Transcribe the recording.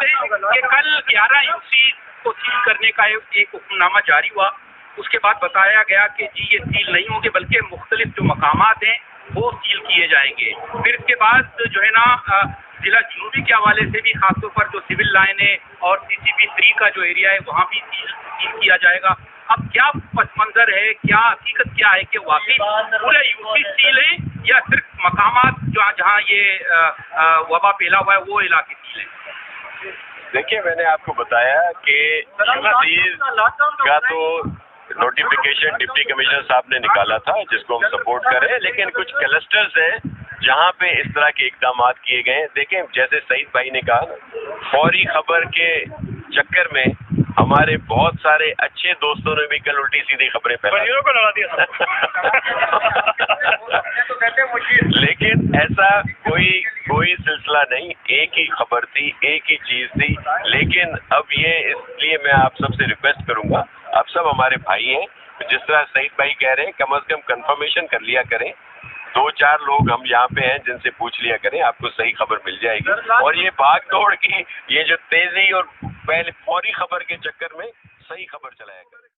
دیں کہ کل 11 یوسی کو سیل کرنے کا ایک حکم نامہ جاری ہوا. اس کے بعد بتایا گیا کہ جی یہ سیل نہیں ہوں گے بلکہ مختلف جو مقامات ہیں وہ سیل کیے جائیں گے. پھر اس کے بعد جو ہے نا ضلع جنوبی کے حوالے سے بھی خاص طور پر جو سول لائن ہے اور CCP 3 کا جو ایریا ہے وہاں بھی سیل کیا جائے گا. اب کیا پس منظر ہے, کیا حقیقت کیا ہے کہ واقعی پورے یوپی سیل ہیں یا صرف مقامات جہاں یہ وبا پھیلا ہوا ہے وہ علاقے سیل ہیں؟ دیکھیے میں نے آپ کو بتایا کہ کا تو نوٹیفیکیشن ڈپٹی کمشنر صاحب نے نکالا تھا جس کو ہم سپورٹ کر رہے ہیں, لیکن کچھ کلسٹرز ہیں جہاں پہ اس طرح کے اقدامات کیے گئے ہیں. دیکھیں جیسے سعید بھائی نے کہا, فوری خبر کے چکر میں ہمارے بہت سارے اچھے دوستوں نے بھی کل الٹی سیدھی خبریں پھیلائی, لیکن ایسا کوئی سلسلہ نہیں. ایک ہی خبر تھی, ایک ہی چیز تھی. لیکن اب یہ اس لیے میں آپ سب سے ریکویسٹ کروں گا, آپ سب ہمارے بھائی ہیں, جس طرح سعید بھائی کہہ رہے ہیں کم از کم کنفرمیشن کر لیا کریں. 2-4 لوگ ہم یہاں پہ ہیں جن سے پوچھ لیا کریں, آپ کو صحیح خبر مل جائے گی. اور یہ بھاگ دوڑ کی یہ جو تیزی اور پہلے فوری خبر کے چکر میں صحیح خبر چلایا کریں.